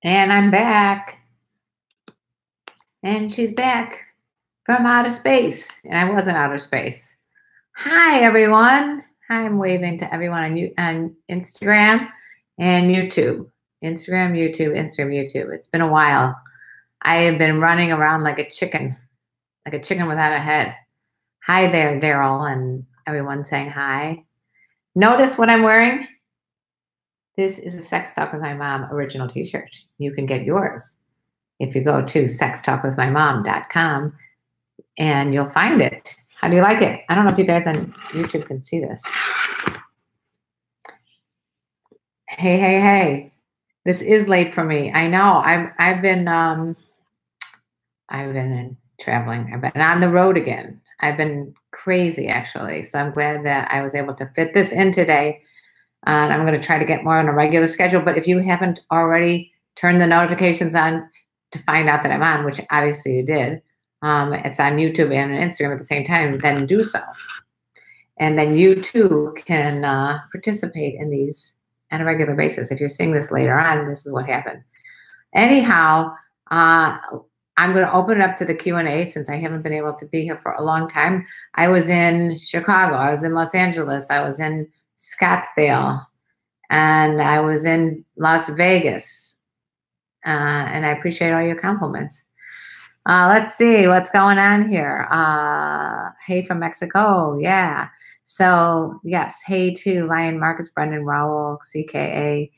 And I'm back. And she's back from outer space. And I was in outer space. Hi, everyone. Hi, I'm waving to everyone on Instagram and YouTube. Instagram, YouTube. It's been a while. I have been running around like a chicken without a head. Hi there, Daryl, and everyone saying hi. Notice what I'm wearing? This is a Sex Talk with My Mom original t-shirt. You can get yours if you go to sextalkwithmymom.com and you'll find it. How do you like it? I don't know if you guys on YouTube can see this. Hey. This is late for me. I know. I've been traveling. I've been on the road again. I've been crazy actually. So I'm glad that I was able to fit this in today. And I'm going to try to get more on a regular schedule. But if you haven't already turned the notifications on to find out that I'm on, which obviously you did, it's on YouTube and Instagram at the same time, then do so. And then you too can participate in these on a regular basis. If you're seeing this later on, this is what happened. Anyhow, I'm going to open it up to the Q&A since I haven't been able to be here for a long time. I was in Chicago. I was in Los Angeles. I was in Scottsdale, and I was in Las Vegas, and I appreciate all your compliments. Let's see what's going on here. Hey from Mexico, yeah. So yes, hey to Lion, Marcus, Brendan, Raul, CKA,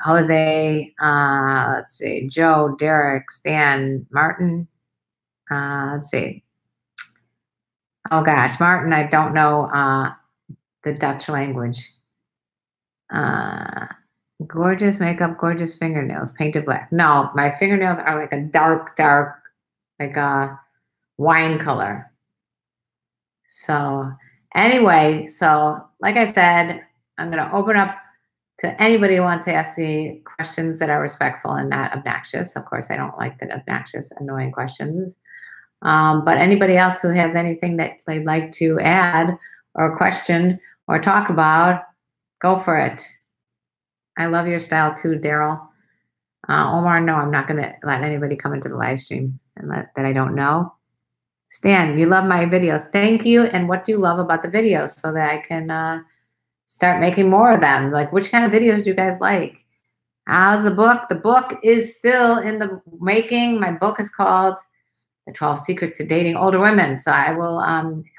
Jose. Let's see, Joe, Derek, Stan, Martin. Let's see. Oh gosh, Martin, I don't know the Dutch language. Gorgeous makeup, gorgeous fingernails, painted black. No, my fingernails are like a dark, like a wine color. So anyway, so like I said, I'm going to open up to anybody who wants to ask me questions that are respectful and not obnoxious. Of course, I don't like the obnoxious, annoying questions. But anybody else who has anything that they'd like to add or question or talk about, go for it. I love your style too, Daryl. Omar, no, I'm not going to let anybody come into the live stream that I don't know. Stan, you love my videos. Thank you. And what do you love about the videos so that I can start making more of them? Like, which kind of videos do you guys like? How's the book? The book is still in the making. My book is called The 12 Secrets to Dating Older Women. So I will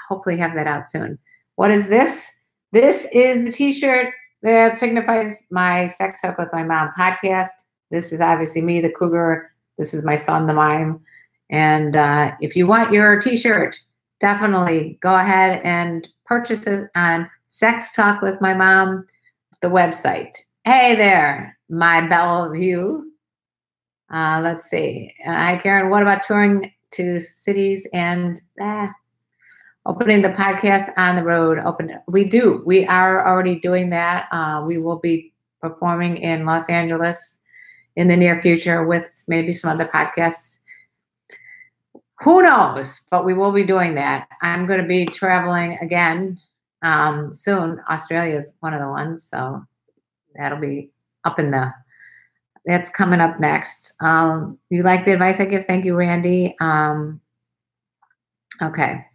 hopefully have that out soon. What is this? This is the t-shirt that signifies my Sex Talk with My Mom podcast. This is obviously me, the cougar. This is my son, the mime. And if you want your t-shirt, definitely go ahead and purchase it on Sex Talk with My Mom, the website. Hey there, my belle of you. Let's see. Hi, Karen. What about touring to cities and opening the podcast on the road? We do. We are already doing that. We will be performing in Los Angeles in the near future with maybe some other podcasts. Who knows? But we will be doing that. I'm going to be traveling again soon. Australia is one of the ones, so that'll be that's coming up next. You like the advice I give? Thank you, Randy. Okay.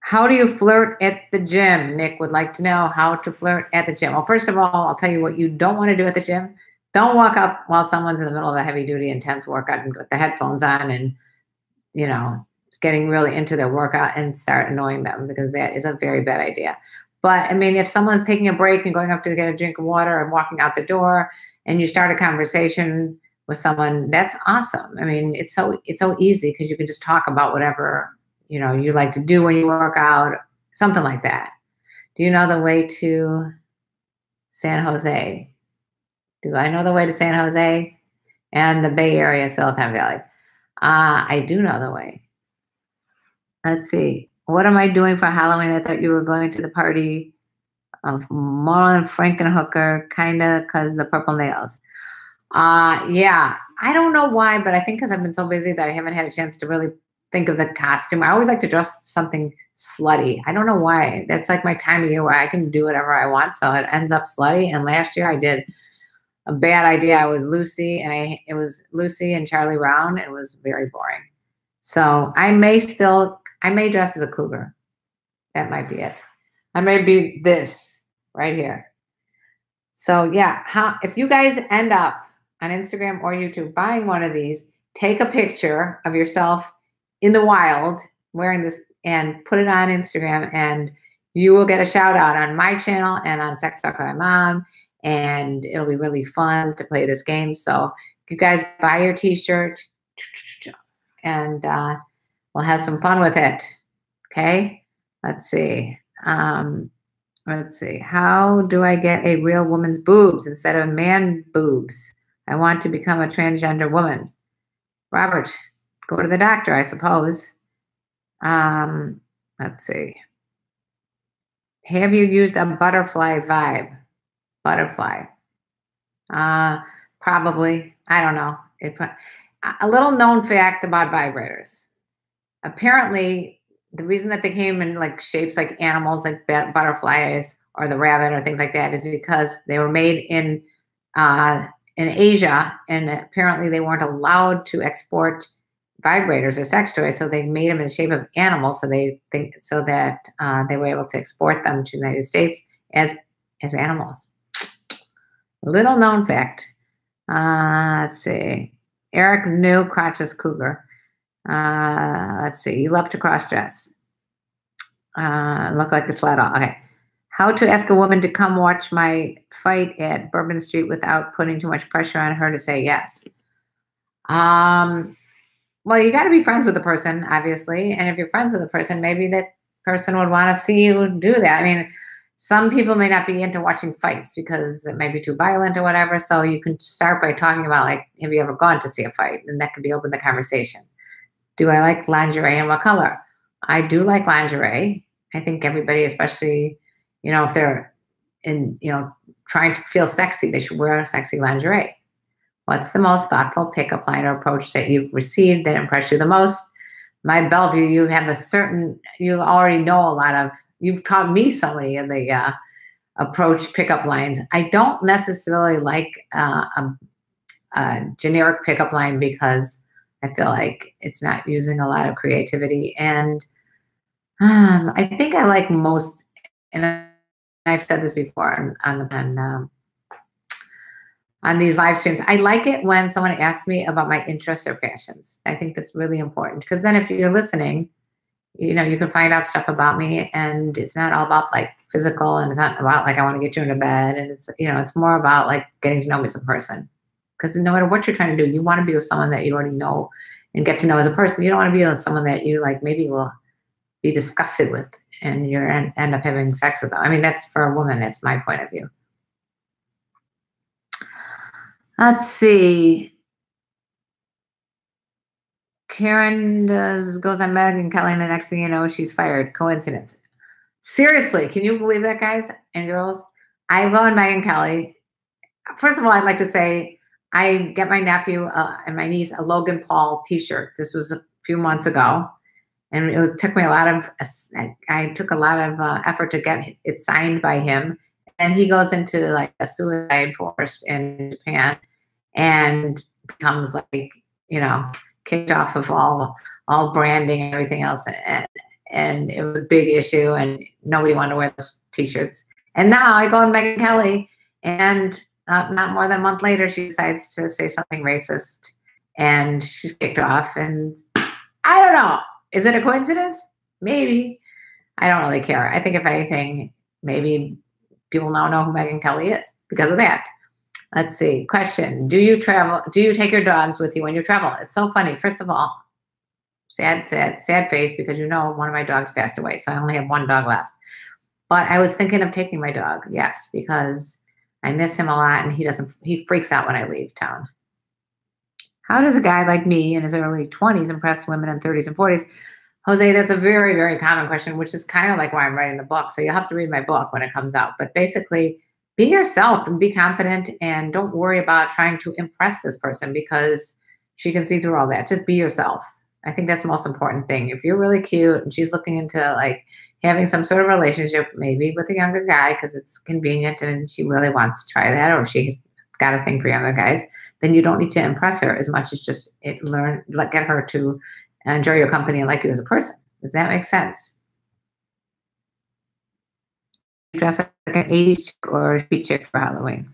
How do you flirt at the gym? Nick would like to know how to flirt at the gym. Well, first of all, I'll tell you what you don't want to do at the gym. Don't walk up while someone's in the middle of a heavy-duty, intense workout and with the headphones on and, getting really into their workout and start annoying them, because that is a very bad idea. But, I mean, if someone's taking a break and going up to get a drink of water and walking out the door and you start a conversation with someone, that's awesome. I mean, it's so easy because you can just talk about whatever you like to do when you work out, something like that. Do you know the way to San Jose? Do I know the way to San Jose and the Bay Area, Silicon Valley? I do know the way. Let's see. What am I doing for Halloween? I thought you were going to the party of Marlon Frankenhooker, kind of because the purple nails. Yeah, I don't know why, but I think because I've been so busy that I haven't had a chance to really think of the costume. I always like to dress something slutty. I don't know why. That's like my time of year where I can do whatever I want. So it ends up slutty. And last year I did a bad idea. I was Lucy, and it was Lucy and Charlie Brown. It was very boring. So I may dress as a cougar. That might be it. I may be this right here. So yeah, if you guys end up on Instagram or YouTube buying one of these, take a picture of yourself in the wild wearing this and put it on Instagram, and you will get a shout out on my channel and on Sex Talk with My Mom, and it'll be really fun to play this game. So you guys buy your t-shirt and we'll have some fun with it. Okay, let's see. Let's see. How do I get a real woman's boobs instead of man boobs? I want to become a transgender woman. Robert, go to the doctor, I suppose. Let's see. Have you used a butterfly vibe? Butterfly. Probably. I don't know. A little known fact about vibrators. Apparently, the reason that they came in like shapes like animals, like butterflies or the rabbit or things like that, is because they were made in Asia, and apparently they weren't allowed to export vibrators or sex toys, so they made them in the shape of animals, so that they were able to export them to the United States as animals. Little known fact. Let's see. Eric knew crotchless cougar. Let's see. You love to cross dress. Look like a sled. Okay. How to ask a woman to come watch my fight at Bourbon Street without putting too much pressure on her to say yes. Well, you got to be friends with the person, obviously. And if you're friends with the person, maybe that person would want to see you do that. I mean, some people may not be into watching fights because it may be too violent or whatever. So you can start by talking about, like, have you ever gone to see a fight? And that could be open the conversation. Do I like lingerie and what color? I do like lingerie. I think everybody, especially, if they're trying to feel sexy, they should wear sexy lingerie. What's the most thoughtful pickup line or approach that you've received that impressed you the most? My Bellevue, you already know you've taught me so many of the approach pickup lines. I don't necessarily like a generic pickup line because I feel like it's not using a lot of creativity. And I think I like most, and I've said this before on these live streams, I like it when someone asks me about my interests or passions. I think that's really important, because then if you're listening, you can find out stuff about me, and it's not all about like physical, and it's not about like I want to get you into bed, and it's more about like getting to know me as a person. Because no matter what you're trying to do, you want to be with someone that you already know and get to know as a person. You don't want to be with someone that you like maybe will be disgusted with and you're end up having sex with them. I mean, that's for a woman. That's my point of view. Let's see. Karen goes on Meghan Kelly, and the next thing you know, she's fired. Coincidence. Seriously, can you believe that, guys and girls? I go on Meghan Kelly. First of all, I'd like to say I get my nephew and my niece a Logan Paul t-shirt. This was a few months ago. And took me a lot of effort to get it signed by him. And he goes into like a suicide forest in Japan and becomes like, kicked off of all branding and everything else. And it was a big issue, and nobody wanted to wear those t-shirts. And now I go on Meghan Kelly, and not more than a month later, she decides to say something racist, and she's kicked off. And I don't know. Is it a coincidence? Maybe. I don't really care. I think if anything, maybe people now know who Meghan Kelly is because of that. Let's see. Question. Do you take your dogs with you when you travel? It's so funny. First of all, sad face, because one of my dogs passed away. So I only have one dog left. But I was thinking of taking my dog. Yes, because I miss him a lot, and he freaks out when I leave town. How does a guy like me in his early 20s impress women in 30s and 40s? Jose, that's a very, very common question, which is kind of like why I'm writing the book. So you'll have to read my book when it comes out. But basically, be yourself and be confident, and don't worry about trying to impress this person, because she can see through all that. Just be yourself. I think that's the most important thing. If you're really cute and she's looking into like having some sort of relationship, maybe with a younger guy because it's convenient and she really wants to try that, or she got a thing for younger guys, then you don't need to impress her as much as just get her to enjoy your company and like you as a person. Does that make sense? Dress like an 80s chick or a street chick for Halloween.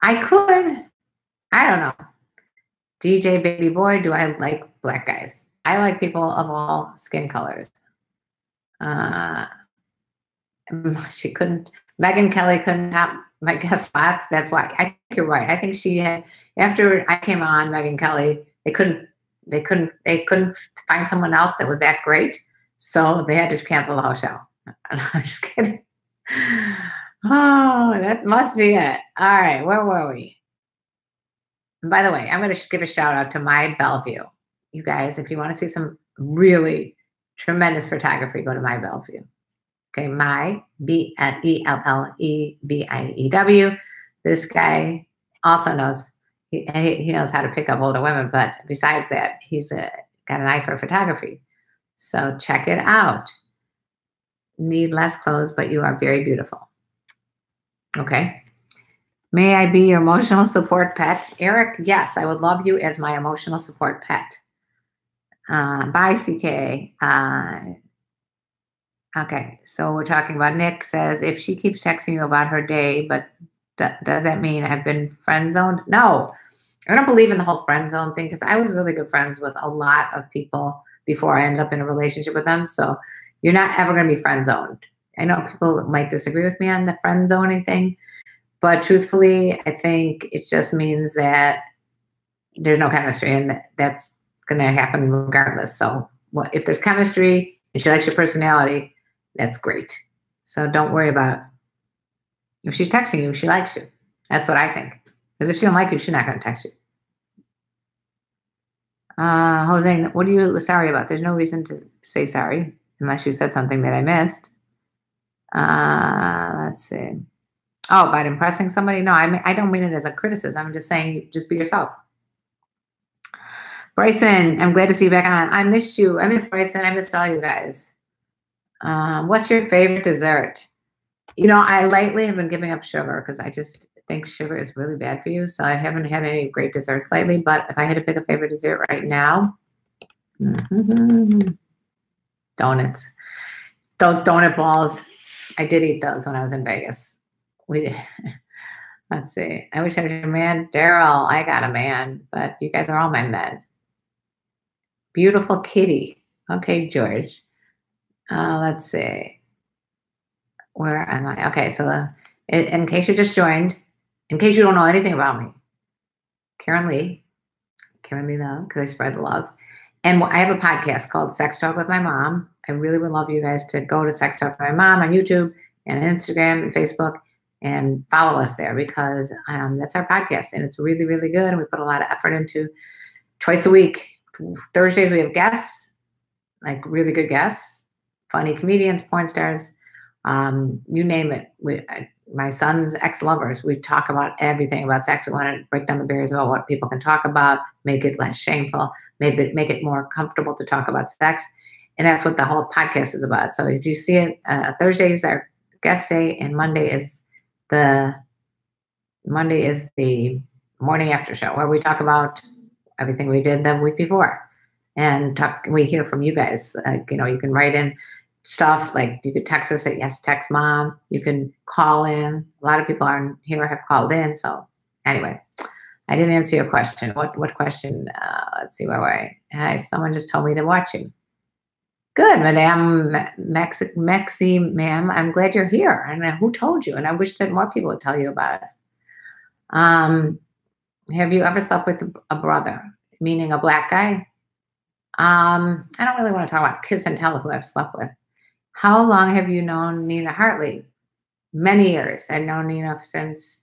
I could. I don't know. DJ Baby Boy, do I like black guys? I like people of all skin colors. She couldn't. Meghan Kelly couldn't have my guest spots. That's why. I think you're right. I think she had, after I came on, Meghan Kelly, they couldn't find someone else that was that great. So they had to cancel the whole show. I'm just kidding. Oh, that must be it. All right, where were we? And by the way, I'm going to give a shout out to my Bellevue. You guys, if you want to see some really tremendous photography, go to my Bellevue. Okay, my BLELLEBIEW. This guy also knows he knows how to pick up older women, but besides that, he's got an eye for photography. So check it out. Need less clothes, but you are very beautiful. Okay. May I be your emotional support pet? Eric, yes, I would love you as my emotional support pet. Bye, CK. Okay, so we're talking about Nick says, if she keeps texting you about her day, but does that mean I've been friend zoned? No, I don't believe in the whole friend zone thing because I was really good friends with a lot of people before I ended up in a relationship with them. So you're not ever going to be friend zoned. I know people might disagree with me on the friend zoning thing, but truthfully, I think it just means that there's no chemistry and that's going to happen regardless. So if there's chemistry and she likes your personality, that's great. So don't worry about it. If she's texting you, she likes you. That's what I think. Because if she don't like you, she's not going to text you. Jose, what are you sorry about? There's no reason to say sorry unless you said something that I missed. Let's see. Oh, about impressing somebody? No, I don't mean it as a criticism. I'm just saying just be yourself. Bryson, I'm glad to see you back on. I missed you. I missed Bryson. I missed all you guys. What's your favorite dessert? You know, I lately have been giving up sugar because I just think sugar is really bad for you. So I haven't had any great desserts lately. But if I had to pick a favorite dessert right now, donuts. Those donut balls, I did eat those when I was in Vegas. We did. Let's see. I wish I was your man. Daryl, I got a man, but you guys are all my men. Beautiful kitty. Okay, George. Let's see. Where am I? Okay, so in case you just joined, in case you don't know anything about me, KarenLee though, because I spread the love. And I have a podcast called Sex Talk with My Mom. I really would love you guys to go to Sex Talk with My Mom on YouTube and Instagram and Facebook and follow us there because that's our podcast and it's really, really good. And we put a lot of effort into twice a week. Thursdays we have guests, like really good guests, funny comedians, porn stars, you name it. My son's ex-lovers, we talk about everything about sex. We want to break down the barriers about what people can talk about, make it less shameful, make it more comfortable to talk about sex. And that's what the whole podcast is about. So if you see it, Thursday is our guest day and Monday is the morning after show where we talk about everything we did the week before and we hear from you guys. You know, you can write in stuff like you could text us at Yes Text Mom. You can call in. A lot of people on here have called in. So anyway, I didn't answer your question. What question? Let's see, where were I? Hi, someone just told me to watch you. Good, Madame Maxi, ma'am. I'm glad you're here. And who told you? And I wish that more people would tell you about us. Have you ever slept with a brother, meaning a black guy? I don't really want to talk about kiss and tell who I've slept with. How long have you known Nina Hartley? Many years. I've known Nina since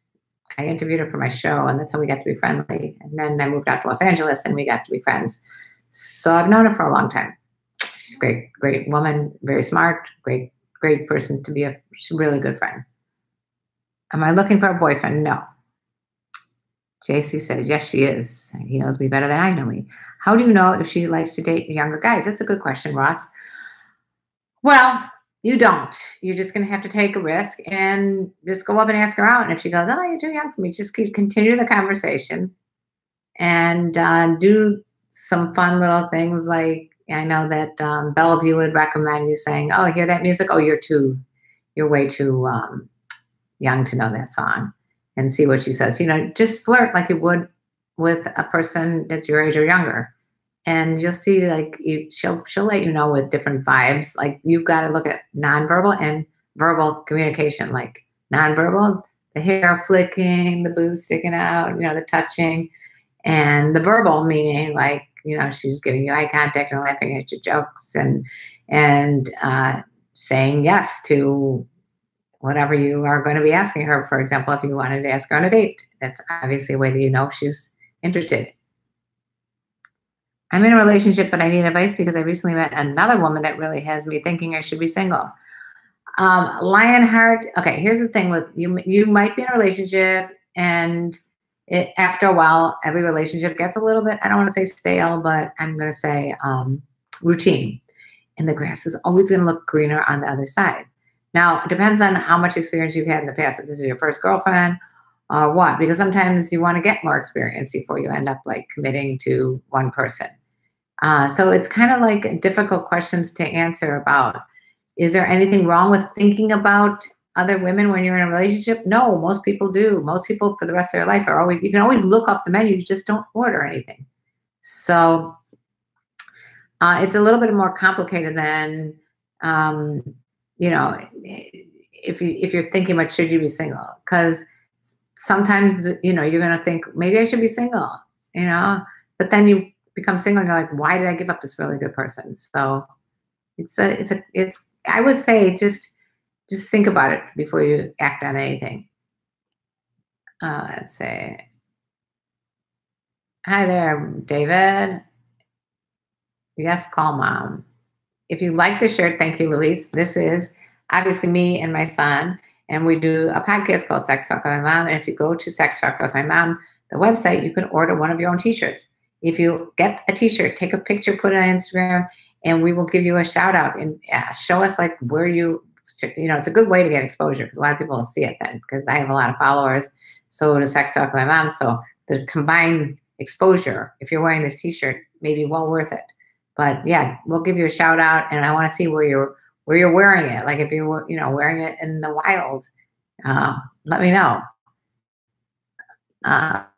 I interviewed her for my show, and that's how we got to be friendly. And then I moved out to Los Angeles, and we got to be friends. So I've known her for a long time. She's a great, great woman, very smart, great, great person to be a really good friend. Am I looking for a boyfriend? No. JC says, yes, she is. He knows me better than I know me. How do you know if she likes to date younger guys? That's a good question, Ross. Well, You don't. You're just going to have to take a risk and just go up and ask her out. And if she goes, "Oh, you're too young for me," just continue the conversation and do some fun little things. Like I know that Bellevue would recommend you saying, "Oh, hear that music? Oh, you're way too young to know that song," and see what she says. Just flirt like you would with a person that's your age or younger, and you'll see like she'll let you know with different vibes. Like you've got to look at nonverbal and verbal communication. Like nonverbal, the hair flicking, the boobs sticking out, the touching, and the verbal meaning like she's giving you eye contact and laughing at your jokes and saying yes to whatever you are going to be asking her. For example, if you wanted to ask her on a date, that's obviously a way that she's interested. I'm in a relationship, but I need advice because I recently met another woman that really has me thinking I should be single. Lionheart. Okay, here's the thing with you. You might be in a relationship, and after a while, every relationship gets a little bit, I don't want to say stale, but I'm going to say routine. And the grass is always going to look greener on the other side. Now, it depends on how much experience you've had in the past. If this is your first girlfriend or what, because sometimes you want to get more experience before you end up like committing to one person. So it's kind of like difficult questions to answer about, is there anything wrong with thinking about other women when you're in a relationship? No, most people do. Most people for the rest of their life you can always look off the menu, you just don't order anything. So it's a little bit more complicated than, if you're thinking about should you be single, because sometimes, you're going to think maybe I should be single, but then you become single and you're like, why did I give up this really good person? So I would say just think about it before you act on anything. Let's say, hi there, David. Yes, call mom. If you like the shirt, thank you, Louise. This is obviously me and my son, and we do a podcast called Sex Talk with My Mom. And if you go to Sex Talk with My Mom, the website, you can order one of your own t-shirts. If you get a t-shirt, take a picture, put it on Instagram, and we will give you a shout out and show us like where it's a good way to get exposure because a lot of people will see it then because I have a lot of followers. So to Sex Talk with My Mom. So the combined exposure, if you're wearing this t-shirt, may be well worth it. But yeah, we'll give you a shout out, and I want to see where you're wearing it. Like if you're wearing it in the wild, let me know.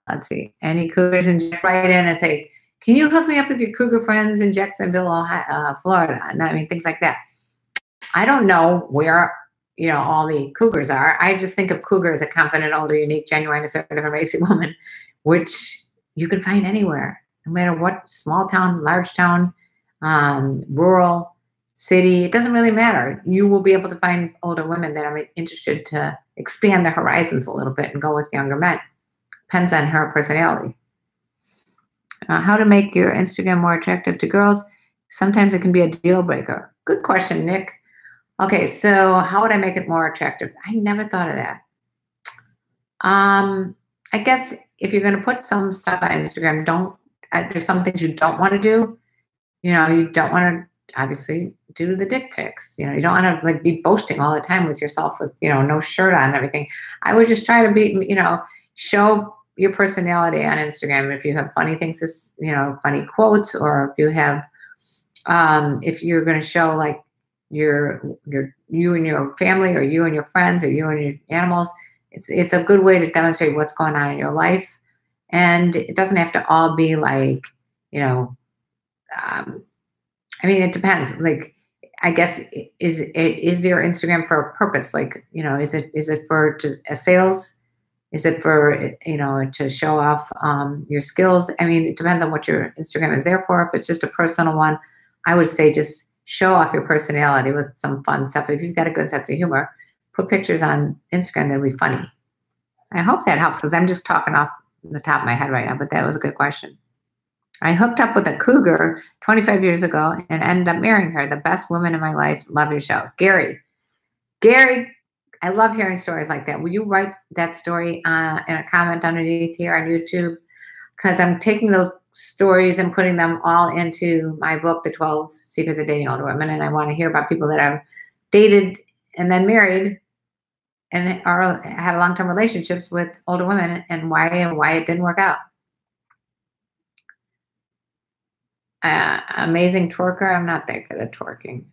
Let's see, any cougars in right in and say, can you hook me up with your cougar friends in Jacksonville, Ohio, Florida? And I mean things like that. I don't know where all the cougars are. I just think of cougar as a confident, older, unique, genuine, assertive, and racy woman, which you can find anywhere, no matter what small town, large town, rural, city. It doesn't really matter. You will be able to find older women that are interested to expand their horizons a little bit and go with younger men. Depends on her personality. How to make your Instagram more attractive to girls? Sometimes it can be a deal breaker. Good question, Nick. Okay, so how would I make it more attractive? I never thought of that. I guess if you're going to put some stuff on Instagram, there's some things you don't want to do. You don't want to obviously do the dick pics. You don't want to like be boasting all the time with yourself with, no shirt on and everything. I would just try to be, show your personality on Instagram. If you have funny things, funny quotes, or if you have, if you're going to show like you and your family, or you and your friends, or you and your animals, it's a good way to demonstrate what's going on in your life. And it doesn't have to all be like, I mean, it depends. Like, I guess is your Instagram for a purpose? Like, is it for a sales? Is it for to show off your skills? I mean, it depends on what your Instagram is there for. If it's just a personal one, I would say just show off your personality with some fun stuff. If you've got a good sense of humor, put pictures on Instagram that'll be funny. I hope that helps because I'm just talking off the top of my head right now. But that was a good question. I hooked up with a cougar 25 years ago and ended up marrying her. The best woman in my life. Love your show. Gary, I love hearing stories like that. Will you write that story in a comment underneath here on YouTube? Because I'm taking those stories and putting them all into my book, The 12 Secrets of Dating Older Women. And I want to hear about people that have dated and then married and or had long-term relationships with older women, and why it didn't work out. Amazing twerker. I'm not that good at twerking.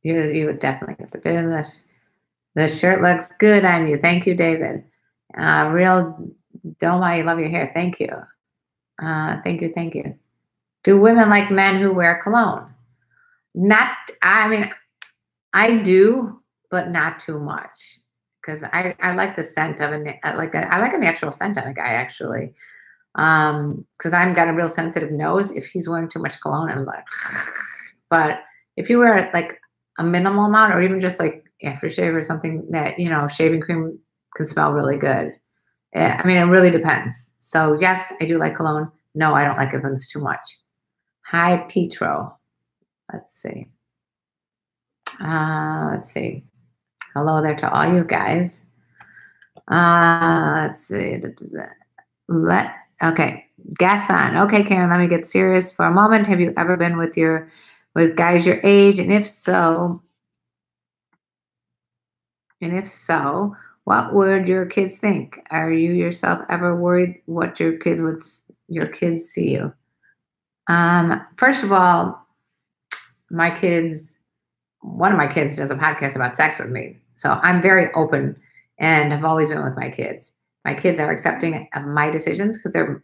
You would definitely get the business. The shirt looks good on you. Thank you, David. Real Doma, I love your hair. Thank you. Thank you. Thank you. Do women like men who wear cologne? Not, I mean, I do, but not too much. Because I like the scent of I like a natural scent on a guy actually. Because I'm got a real sensitive nose. If he's wearing too much cologne, I'm like, but if you wear like a minimal amount or even just like aftershave or something that, shaving cream can smell really good. I mean, it really depends. So yes, I do like cologne. No, I don't like it when it's too much. Hi, Petro. Let's see. Let's see. Hello there to all you guys. Let's see. Okay. Gas on. Okay, Karen, let me get serious for a moment. Have you ever been with guys your age? And if so, what would your kids think? Are you yourself ever worried what your kids see you? First of all, one of my kids does a podcast about sex with me. So I'm very open and have always been with my kids. My kids are accepting of my decisions because they're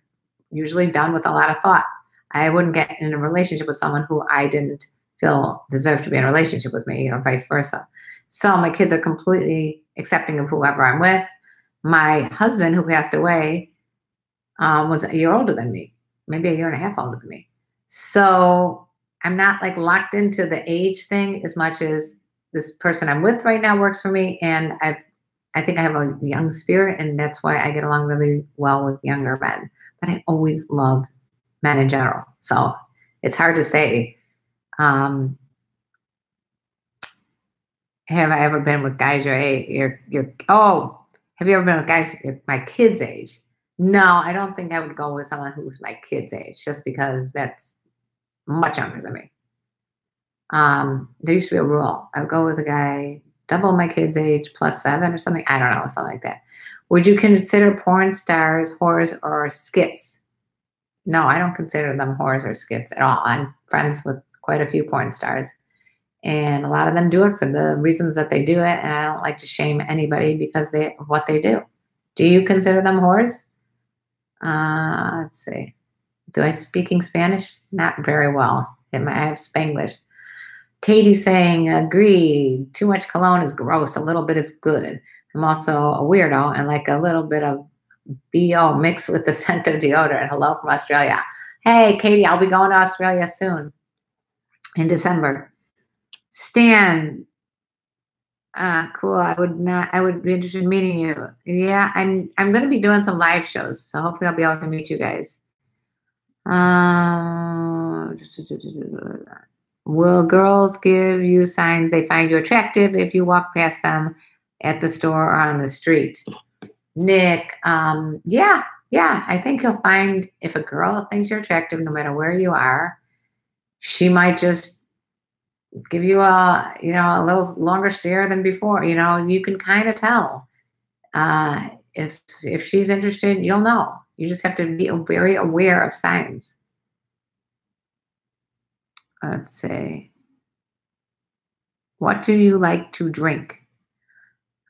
usually done with a lot of thought. I wouldn't get in a relationship with someone who I didn't feel deserved to be in a relationship with me or vice versa. So my kids are completely accepting of whoever I'm with. My husband, who passed away, was a year older than me, maybe a year and a half older than me. So I'm not like locked into the age thing as much as this person I'm with right now works for me. And I think I have a young spirit, and that's why I get along really well with younger men. But I always love men in general. So it's hard to say. Have I ever been with guys your age? Have you ever been with guys my kids' age? No, I don't think I would go with someone who's my kids' age, just because that's much younger than me. There used to be a rule. I would go with a guy double my kids' age plus 7 or something. I don't know, something like that. Would you consider porn stars whores or skits? No, I don't consider them whores or skits at all. I'm friends with quite a few porn stars, and a lot of them do it for the reasons that they do it. And I don't like to shame anybody because of what they do. Do you consider them whores? Let's see. Do I speaking Spanish? Not very well. I have Spanglish. Katie saying, agree. Too much cologne is gross. A little bit is good. I'm also a weirdo and like a little bit of BO mixed with the scent of deodorant. Hello from Australia. Hey, Katie, I'll be going to Australia soon in December. Stan, cool. I would be interested in meeting you. Yeah, I'm going to be doing some live shows, so hopefully I'll be able to meet you guys. Will girls give you signs they find you attractive if you walk past them at the store or on the street? Nick, yeah. I think you'll find if a girl thinks you're attractive, no matter where you are, she might just give you a little longer stare than before. You can kind of tell. If she's interested, you'll know. You just have to be very aware of signs. Let's see. What do you like to drink?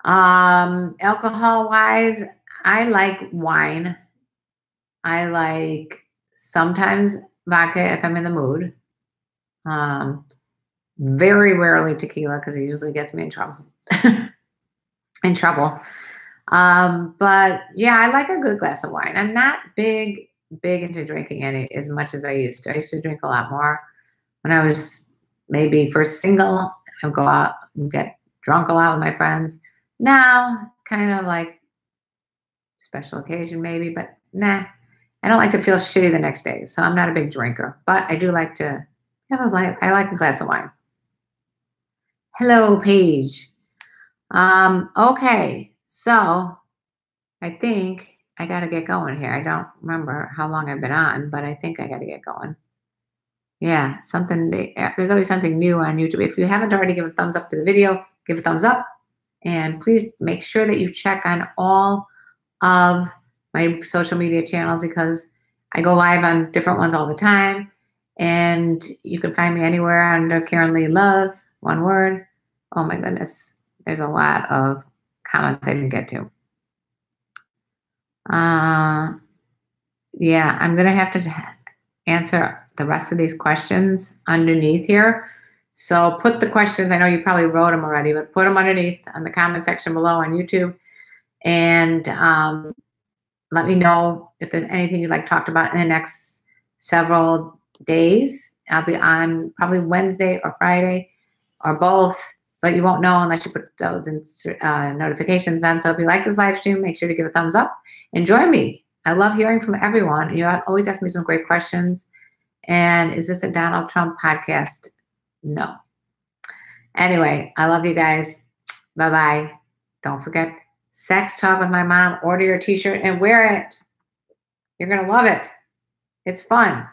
Alcohol wise, I like wine. I like sometimes vodka if I'm in the mood. Very rarely tequila because it usually gets me in trouble. But yeah, I like a good glass of wine. I'm not big into drinking any as much as I used to. I used to drink a lot more when I was maybe first single. I'd go out and get drunk a lot with my friends. Now, kind of like special occasion maybe, but nah. I don't like to feel shitty the next day, so I'm not a big drinker. But I do like to have I like a glass of wine. Hello, Paige. Okay, so I think I got to get going here. I don't remember how long I've been on, but I think I got to get going. Yeah, something there's always something new on YouTube. If you haven't already given a thumbs up to the video, give a thumbs up. And please make sure that you check on all of my social media channels because I go live on different ones all the time. And you can find me anywhere under KarenLee Love, one word. Oh my goodness. There's a lot of comments I didn't get to. Yeah, I'm going to have to answer the rest of these questions underneath here. So put the questions, I know you probably wrote them already, but put them underneath on the comment section below on YouTube. And let me know if there's anything you'd like talked about in the next several days. I'll be on probably Wednesday or Friday or both, but you won't know unless you put those notifications on. So if you like this live stream, make sure to give a thumbs up and join me. I love hearing from everyone. You always ask me some great questions. And is this a Donald Trump podcast? No. Anyway, I love you guys. Bye-bye. Don't forget, Sex Talk with My Mom. Order your t-shirt and wear it. You're going to love it. It's fun.